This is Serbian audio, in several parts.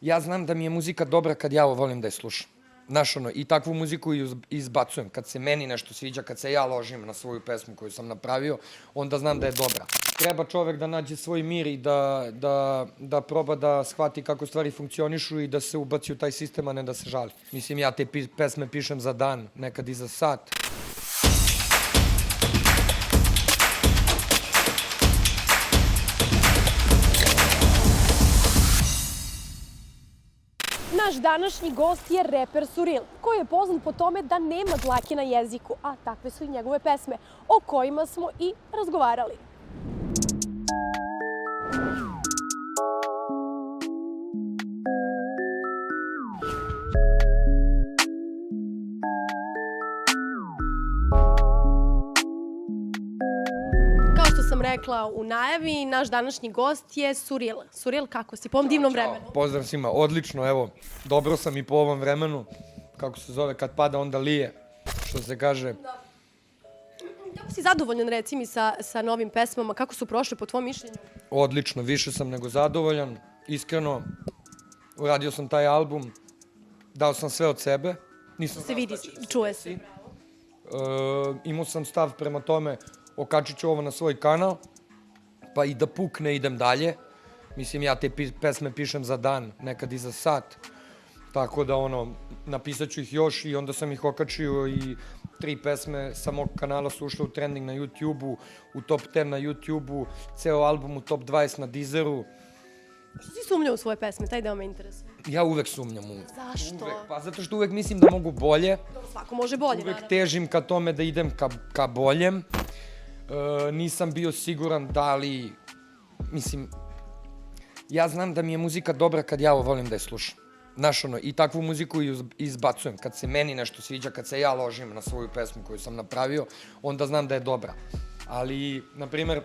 Ja znam da mi je muzika dobra kad ja ovo volim da je slušam. Znaš, i takvu muziku izbacujem. Kad se meni nešto sviđa, kad se ja ložim na svoju pesmu koju sam napravio, onda znam da je dobra. Treba čovek da nađe svoj mir i da proba da shvati kako stvari funkcionišu i da se ubaci u taj sistem, a ne da se žali. Mislim, ja te pesme pišem za dan, nekad i za sat. Naš današnji gost je reper Surreal, koji je poznat po tome da nema dlake na jeziku, a takve su i njegove pesme, o kojima smo i razgovarali. Kao što sam rekla u najavi, naš današnji gost je Surreal. Surreal, kako si po ovom divnom vremenu? Pozdrav svima, odlično, evo, dobro sam i po ovom vremenu, kako se zove, kad pada onda lije, što se kaže. Kako si zadovoljan, reci mi, sa novim pesmama, kako su prošle po tvojom mišljenju? Odlično, više sam nego zadovoljan, iskreno, uradio sam taj album, dao sam sve od sebe. Se vidi, čuje se. Imao sam stav prema tome, okačit ću ovo na svoj kanal, pa i da pukne idem dalje. Mislim, ja te pesme pišem za dan, nekad i za sat. Tako da, napisat ću ih još i onda sam ih okačio i 3 pesme sa mog kanala su ušle u trending na YouTube-u, u top 10 na YouTube-u, ceo album u top 20 na Deezeru. Što si sumnjao u svoje pesme? Taj deo me interesuje. Ja uvek sumnjam u... Zašto? Pa zato što uvek mislim da mogu bolje. Svako može bolje, naravno. Uvek težim ka tome da idem ka boljem. Nisam bio siguran da li... Mislim, ja znam da mi je muzika dobra kad ja ovo volim da je slušam. Znaš, i takvu muziku izbacujem. Kad se meni nešto sviđa, kad se ja ložim na svoju pesmu koju sam napravio, onda znam da je dobra. Ali, na primer,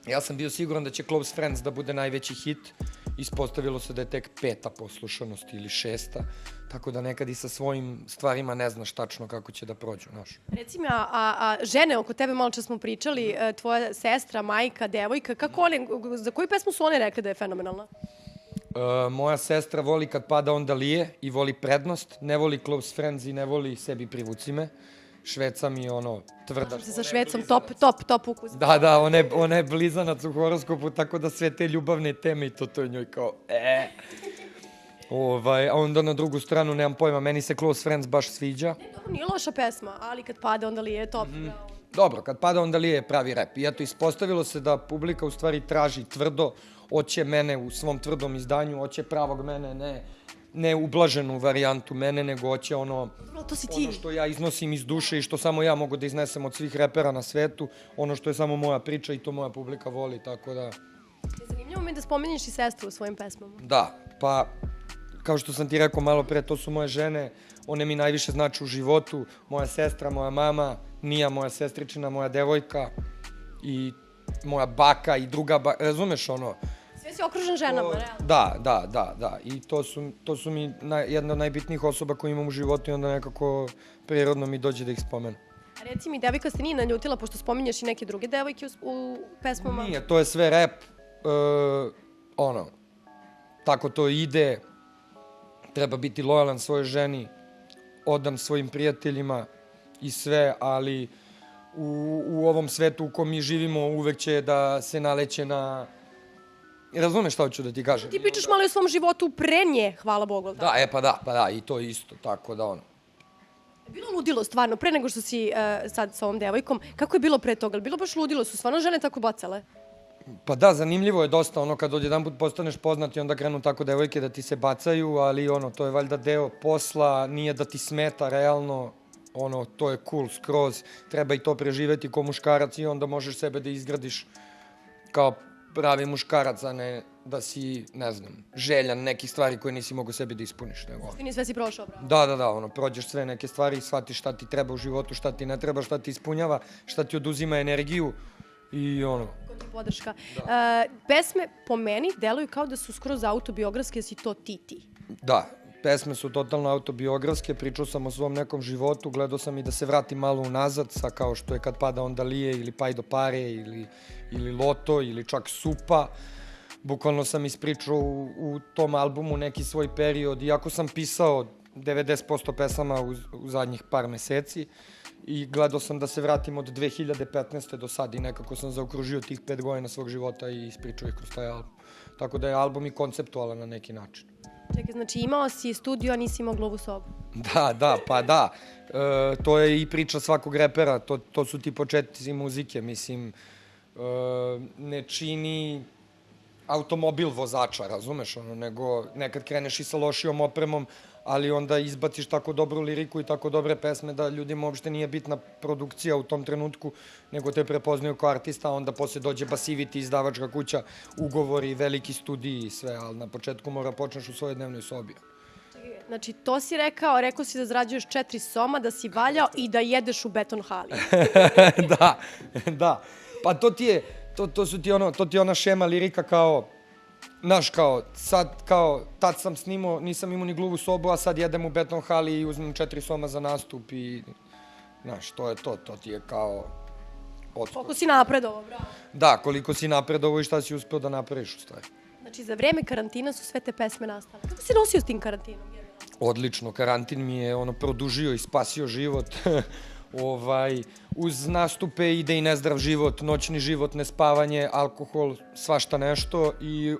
ja sam bio siguran da će Close Friends da bude najveći hit. Ispostavilo se da je tek 5. poslušanost ili 6. Tako da nekad i sa svojim stvarima ne znaš tačno kako će da prođu, znaš. Reci mi, a žene oko tebe, malo čas smo pričali, tvoja sestra, majka, devojka, za koju pesmu su one rekli da je fenomenalna? Moja sestra voli Kad pada onda lije i voli Prednost, ne voli Close Friends i ne voli Sebi privuci me. Šveca mi je tvrda. Slažem se sa Švecom, top ukus. Da, ona je blizanac u horoskopu, tako da sve te ljubavne teme i to je njoj kao A onda na drugu stranu, nemam pojma, meni se Close Friends baš sviđa. Dobro, nije loša pesma, ali Kad pada onda lije je top. Dobro, Kad pada onda lije je pravi rap. I eto, ispostavilo se da publika u stvari traži tvrdo, hoće mene u svom tvrdom izdanju, hoće pravog mene, ne ublaženu varijantu mene, nego hoće ono što ja iznosim iz duše i što samo ja mogu da iznesem od svih repera na svetu, ono što je samo moja priča i to moja publika voli, tako da... Zanimljivo mi je da spomenješ i sestru u svojim pesmama. Da, pa, kao što sam ti rekao malo pre, to su moje žene, one mi najviše znače u životu, moja sestra, moja mama, Nija, moja sestričina, moja devojka i moja baka i druga baka, razumeš ono? Sve si okružen ženama, realno. Da. I to su mi jedna od najbitnijih osoba koju imam u životu i onda nekako prirodno mi dođe da ih spomenu. A reci mi, devojka se nije naljutila, pošto spominješ i neke druge devojke u pesmama? Nije, to je sve rap. Tako to ide. Treba biti lojalan svojoj ženi, odan svojim prijateljima i sve, ali u ovom svetu u kom mi živimo uvek će da se naleće na... Razumeš šta hoću da ti kažem? Ti pričaš malo o svom životu pre nje, hvala Bogu. Da, pa da, i to isto, tako da Bilo ludilo stvarno, pre nego što si sad sa ovom devojkom, kako je bilo pre toga? Bilo baš ludilo, su stvarno žene tako bacale? Pa da, zanimljivo je dosta, kad odjedan put postaneš poznat i onda krenu tako devojke da ti se bacaju, ali to je valjda deo posla, nije da ti smeta realno, to je cool skroz, treba i to preživeti ko muškarac i onda možeš sebe da izgradiš kao pravi muškarac, a ne da si, ne znam, željan nekih stvari koje nisi mogo sebi da ispuniš. Ti sve si prošao, bravo. Da, prođeš sve neke stvari, shvatiš šta ti treba u životu, šta ti ne treba, šta ti ispunjava, šta ti oduzima energiju i Ko ti podrška. Pesme po meni deluju kao da su skroz autobiografske, da si to ti. Da, pesme su totalno autobiografske, pričao sam o svom nekom životu, gledao sam i da se vratim malo unazad, sa kao što je Kad pada onda lije ili Pajdo pare ili Loto ili čak Supa. bukvalno sam ispričao u tom albumu neki svoj period, iako sam pisao 90% pesama u zadnjih par meseci i gledao sam da se vratim od 2015. do sad i nekako sam zaokružio tih 5 godina svog života i ispričao ih kroz taj album. Tako da je album i konceptualan na neki način. Čekaj, znači imao si studio, a nisi imao gluvu sobu. Da. To je i priča svakog repera, to su ti početci muzike, mislim, ne čini automobil vozača, razumeš, nego nekad kreneš i sa lošijom opremom, ali onda izbaciš tako dobru liriku i tako dobre pesme da ljudima uopšte nije bitna produkcija u tom trenutku, nego te prepoznaju kao artista, a onda posle dođe Basivity, izdavačka kuća, ugovori, veliki studiji i sve, ali na početku mora počneš u svojoj dnevnoj sobi. Znači, to si rekao si da zarađuješ 4 soma, da si valjao i da jedeš u beton hali. Da. Pa to ti je ona šema lirika kao, znaš, tad sam snimao, nisam imao ni gluvu sobu, a sad jedem u beton hali i uzmem 4 soma za nastup i, znaš, to ti je kao odskok. Koliko si napredovao, bravo. Da, koliko si napredovao i šta si uspeo da napraviš u stvari. Znači, za vreme karantina su sve te pesme nastale. Kako si nosio s tim karantinom? Odlično, karantin mi je produžio i spasio život. Uz nastupe ide i nezdrav život, noćni život, nespavanje, alkohol, svašta nešto i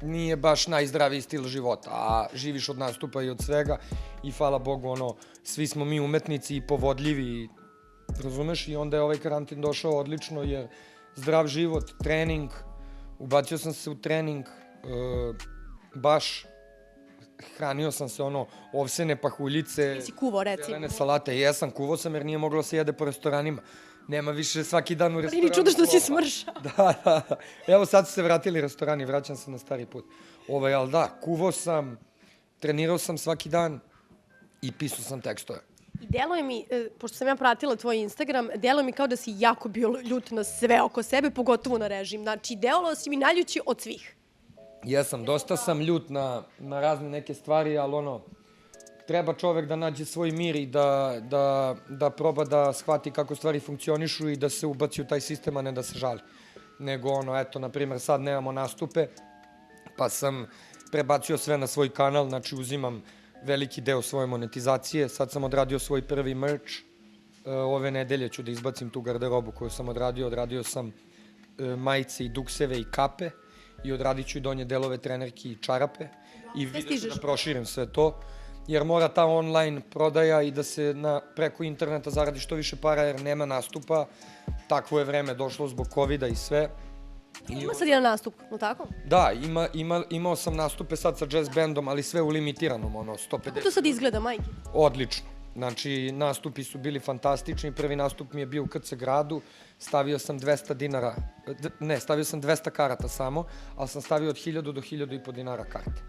nije baš najzdraviji stil života, a živiš od nastupa i od svega i hvala Bogu, svi smo mi umetnici i povodljivi, razumeš, i onda je ovaj karantin došao odlično jer zdrav život, trening, ubacio sam se u trening, baš hranio sam se ovsene pahuljice, si kuvao, recimo. zelene salate, jesam, kuvao sam jer nije moglo se jede po restoranima. Nema više svaki dan u restoranu. Nije čudo što si smršao. Da. Evo sad su se vratili restorani, vraćam se na stari put. Ali da, kuvao sam, trenirao sam svaki dan i pisao sam tekstove. I deluje mi, pošto sam ja pratila tvoj Instagram, deluje mi kao da si jako bio ljut na sve oko sebe, pogotovo na režim. Znači, delovao si mi najljući od svih. Jesam, dosta sam ljut na razne neke stvari, ali treba čovek da nađe svoj mir i da proba da shvati kako stvari funkcionišu i da se ubaci u taj sistem, a ne da se žali. Nego eto, na primjer, sad nemamo nastupe, pa sam prebacio sve na svoj kanal, znači uzimam veliki deo svoje monetizacije, sad sam odradio svoj prvi merch, ove nedelje ću da izbacim tu garderobu koju sam odradio sam majice i dukseve i kape, i odradit ću i donje delove trenerki i čarape i vidjet ću da proširim sve to, jer mora ta online prodaja i da se preko interneta zaradi što više para jer nema nastupa, takvo je vreme došlo zbog covida i sve. Ima sad jedan nastup, no tako? Da, imao sam nastupe sad sa jazz bandom, ali sve u limitiranom, 150. Kako to sad izgleda, majke? Odlično. Znači, nastupi su bili fantastični. Prvi nastup mi je bio u KC gradu. Stavio sam 200 karata samo, ali sam stavio od 1000 do 1500 dinara karte.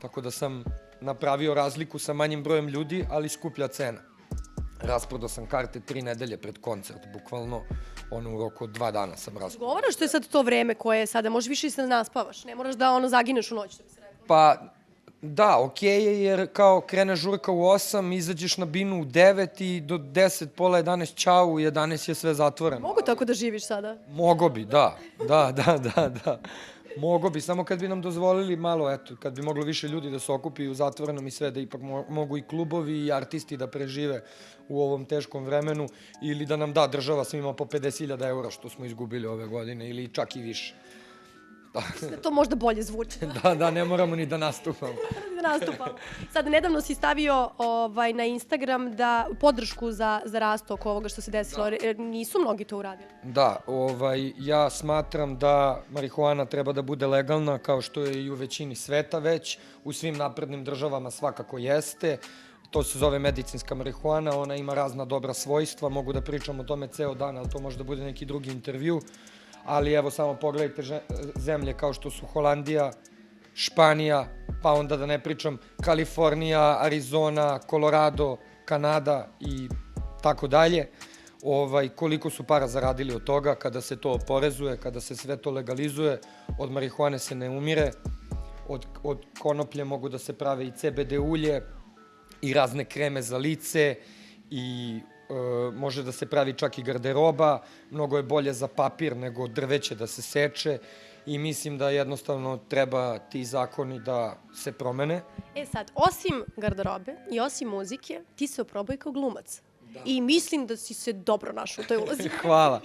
Tako da sam napravio razliku sa manjim brojem ljudi, ali skuplja cena. Rasprodao sam karte 3 nedelje pred koncert, bukvalno u roku od 2 dana sam rasprodao. Govaraš što je sad to vreme koje je sada, možeš više i se naspavaš, ne moraš da zagineš u noć, što bi se rekao. Pa, da, okej je jer kao krene žurka u 8, izađeš na binu u 9 i do 10, pola 11 čau, u 11 je sve zatvoreno. Mogu tako da živiš sada? Mogo bi, da. Mogo bi, samo kad bi nam dozvolili malo, eto, kad bi moglo više ljudi da se okupi u zatvorenom i sve, da ipak mogu i klubovi i artisti da prežive u ovom teškom vremenu ili da nam da država svima po 50.000 eura što smo izgubili ove godine ili čak i više. Mislim da to možda bolje zvuči. Da, ne moramo ni da nastupamo. Sad, nedavno si stavio na Instagram podršku za rast oko ovoga što se desilo. Nisu mnogi to uradili. Da, ja smatram da marihuana treba da bude legalna, kao što je i u većini sveta već. U svim naprednim državama svakako jeste. To se zove medicinska marihuana, ona ima razna dobra svojstva. Mogu da pričam o tome ceo dan, ali to može da bude neki drugi intervju. Ali evo samo pogledajte zemlje kao što su Holandija, Španija, pa onda da ne pričam Kalifornija, Arizona, Colorado, Kanada i tako dalje. Koliko su para zaradili od toga kada se to oporezuje, kada se sve to legalizuje, od marihuane se ne umire, od konoplje mogu da se prave i CBD ulje i razne kreme za lice i može da se pravi čak i garderoba, mnogo je bolje za papir nego drveće da se seče i mislim da jednostavno treba ti zakoni da se promene. E sad, osim garderobe i osim muzike, ti se oprobaj kao glumac. I mislim da si se dobro našao u toj ulozi. Hvala.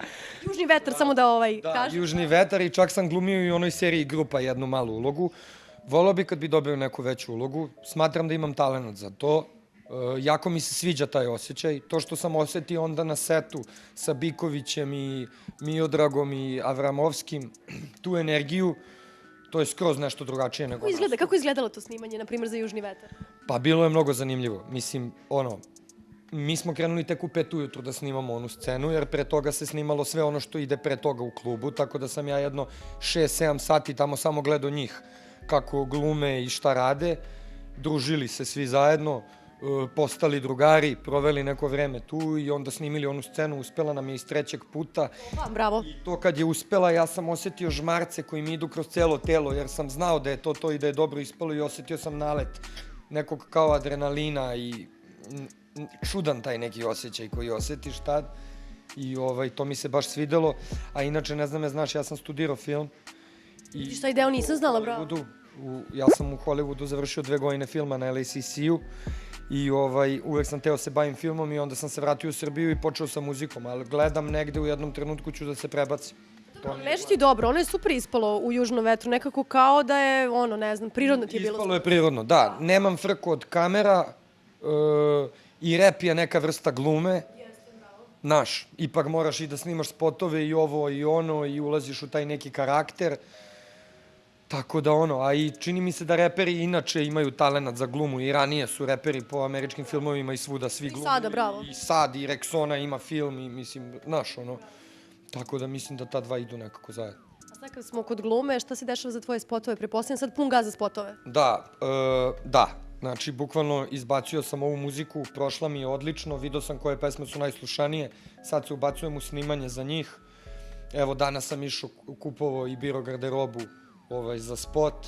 Južni vetar, samo da kažem. Južni vetar i čak sam glumio i u onoj seriji Grupa jednu malu ulogu. Voleo bi kad bi dobio neku veću ulogu. Smatram da imam talent za to. Jako mi se sviđa taj osjećaj. To što sam osetio onda na setu sa Bikovićem i Miodragom i Avramovskim, tu energiju, to je skroz nešto drugačije nego nas. Kako je izgledalo to snimanje, na primjer, za Južni vetar? Pa bilo je mnogo zanimljivo. Mislim, mi smo krenuli tek u 5 ujutru da snimamo onu scenu, jer pre toga se snimalo sve ono što ide pre toga u klubu, tako da sam ja jedno 6-7 sati tamo samo gledao njih, kako glume i šta rade, družili se svi zajedno, postali drugari, proveli neko vreme tu i onda snimili onu scenu, uspela nam je iz 3. puta. Bravo. I to kad je uspela, ja sam osetio žmarce koji mi idu kroz celo telo, jer sam znao da je to i da je dobro ispalo i osetio sam nalet nekog kao adrenalina i čudan taj neki osjećaj koji osetiš tad i to mi se baš svidelo, a inače ne znam, znaš, ja sam studirao film. I šta deo nisam znala, bravo. Ja sam u Hollywoodu završio 2 godine filma na LACC-u i uvek sam teo se bavim filmom i onda sam se vratio u Srbiju i počeo sa muzikom, ali gledam negde u jednom trenutku ću da se prebacim. Nešto ti dobro, ono je super ispalo u Južnom vetru, nekako kao da je, ne znam, prirodno ti je bilo. Ispalo je prirodno, da. Nemam frku od kamera i rep je neka vrsta glume. Naš, ipak moraš i da snimaš spotove i ovo i ono i ulaziš u taj neki karakter. Tako da a i čini mi se da reperi inače imaju talent za glumu i ranije su reperi po američkim filmovima i svuda svi glumi. I sada, bravo. I sad, i Rexona ima film i mislim, znaš, tako da mislim da ta dva idu nekako zajedno. A sad kad smo kod glume, šta se dešava za tvoje spotove? Prepostavljam sad pun gaz za spotove. Da, znači bukvalno izbacio sam ovu muziku, prošla mi je odlično, vidio sam koje pesme su najslušanije, sad se ubacujem u snimanje za njih. Evo, danas sam išao, kupovao i biro garderobu za spot.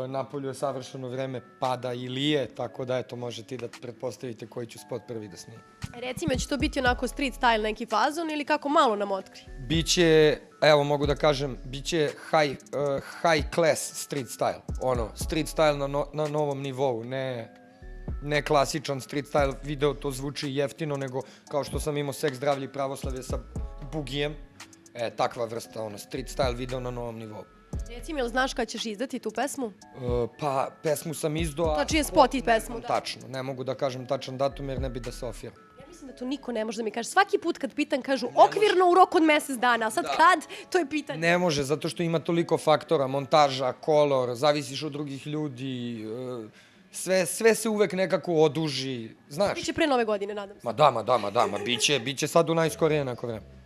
Napolju je savršeno vreme, pada i lije, tako da možete i da pretpostavite koji ću spot prvi da snimim. Reci mi, će to biti onako street style neki fazon ili kako malo nam otkri? Biće, evo mogu da kažem, biće high class street style. Street style na novom nivou, ne klasičan street style video, to zvuči jeftino, nego kao što sam imao Seks, zdravlje i pravoslavlje sa Bugijem, takva vrsta, street style video na novom nivou. Reci mi, jel znaš kada ćeš izdati tu pesmu? Pa, pesmu sam izdao... Tačnije je spot i pesmu, da. Tačno, ne mogu da kažem tačan datum jer ne bi da se ofiram. Ja mislim da to niko ne može da mi kaže. Svaki put kad pitan kažu okvirno u roku od mesec dana, a sad kad, to je pitanje. Ne može, zato što ima toliko faktora, montaža, kolor, zavisiš od drugih ljudi, sve se uvek nekako oduži, znaš. Biće pre nove godine, nadam se. Ma da, biće sad u najskorije neko vreme.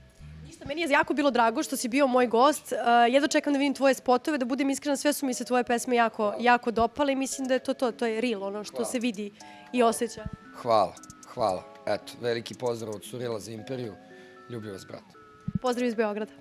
Meni je jako bilo drago što si bio moj gost. Jedva čekam da vidim tvoje spotove, da budem iskrena, sve su mi se tvoje pesme jako dopale i mislim da je to je real, ono što se vidi i osjeća. Hvala. Eto, veliki pozdrav od Surila za Imperiju. Ljubim vas, brat. Pozdrav iz Beograda.